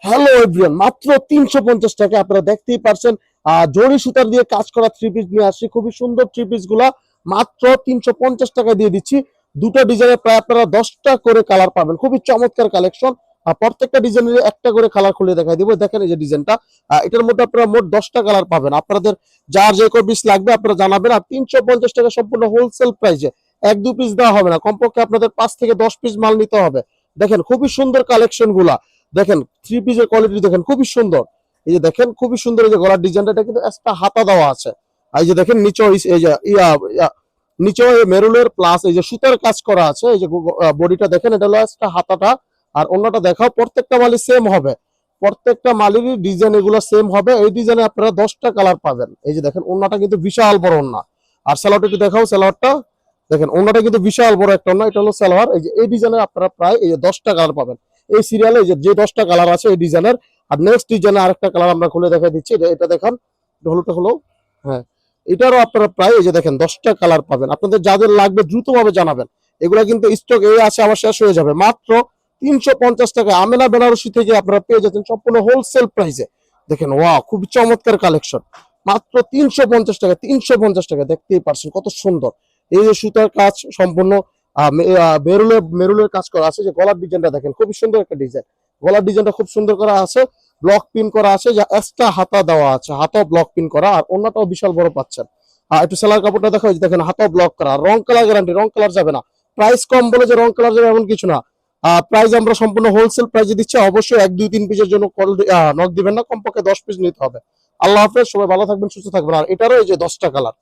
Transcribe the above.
Hello everyone, মাত্র 350 টাকা আপনারা দেখতেই পারছেন। জরি সুতার দিয়ে কাজ করা থ্রি পিস নিয়ে আসছি। খুবই সুন্দর থ্রি পিস গুলা মাত্র 350 টাকা দিয়ে দিচ্ছি। দুটো ডিজাইনের প্রায় আপনারা 10টা করে কালার পাবেন। খুবই চমৎকার কালেকশন। প্রত্যেকটা ডিজাইনের একটা করে কালার খুলে দেখাই দিব। দেখেন এই যে ডিজাইনটা, এটার মধ্যে আপনারা মোট 10টা কালার পাবেন। আপনাদের যার যে কোনো পিস লাগবে আপনারা জানাবেন। আর 350 টাকা সম্পূর্ণ হোলসেল প্রাইসে, এক দু পিস দেওয়া হবে না, কমপক্ষে আপনাদের 5 থেকে 10 পিস মাল নিতে হবে। দেখেন খুবই সুন্দর কালেকশন গুলা। দেখেন থ্রি পিসের কোয়ালিটি দেখেন খুবই সুন্দর। এই যে দেখেন খুবই সুন্দর, এই যে গলার ডিজাইনটা, এটা কিন্তু একটা হাতা দেওয়া আছে। আর এই যে দেখেন নিচে এই যে নিচে মেরুলের প্লাস এই যে সুতার কাজ করা আছে। এই যে বডিটা দেখেন, এটা হলো একটা হাতাটা। আর অন্যটা দেখাও, প্রত্যেকটা মালই সেম হবে। প্রত্যেকটা মালেরই ডিজাইন এগুলো সেম হবে। এই ডিজাইনে আপনারা 10টা কালার পাবেন। এই যে দেখেন ওন্নাটা কিন্তু বিশাল বড় ওন্না। আর সালোয়ারটা একটু দেখাও, সালোয়ারটা দেখেন, ওন্নাটা কিন্তু বিশাল বড় একটা ওন্না। এটা হলো সালোয়ার। এই যে এই ডিজাইনে আপনারা প্রায় এই যে 10টা কালার পাবেন এই সিরিয়ালে। যে 10টা কালার আছে এই ডিজাইনের। আর নেক্সট ডিজাইনে আরেকটা কালার আমরা খুলে দেখা দিচ্ছি। এটা দেখান, হলুদটা হলো। হ্যাঁ, এটারও আপনারা প্রায় এই যে দেখেন 10টা কালার পাবেন। আপনাদের যাদের লাগবে দ্রুতভাবে জানাবেন। এগুলা কিন্তু স্টক এই আছে, আবার শেষ হয়ে যাবে। মাত্র 350 টাকা আমেনা বেনারসি থেকে আপনারা পেয়ে যাচ্ছেন সম্পূর্ণ হোলসেল প্রাইসে। দেখেন ওয়াও, খুব চমৎকার কালেকশন। মাত্র 350 টাকা, 350 টাকা। দেখতেই পারছেন কত সুন্দর। এই যে সুতার কাজ সম্পূর্ণ মেরুলের কাজ করা আছে। যে গলার ডিজাইনটা দেখেন, খুবই সুন্দর একটা ডিজাইন। গলার ডিজাইনটা খুব সুন্দর করা আছে। ব্লক পিন করা আছে, যা এক্সট্রা হাতা দেওয়া আছে, হাতাও ব্লক পিন করা। আর অন্যটাও বিশাল বড় পাচ্ছেন। একটু সেলার কাপড়টা দেখো, দেখেন হাতাও ব্লক করা। রং কালার গ্যারান্টি, রং কালার যাবে না। প্রাইস কম বলে যে রং কালার যাবে এমন কিছু না। প্রাইস আমরা সম্পূর্ণ হোলসেল প্রাইসে দিচ্ছি। অবশ্যই 1 2 3 পিসের জন্য নক দিবেন না, কমপক্ষে 10 পিস নিতে হবে। আল্লাহ হাফেজ, সবাই ভালো থাকবেন, সুস্থ থাকবেন। আর এটারও এই যে 10টা কালার।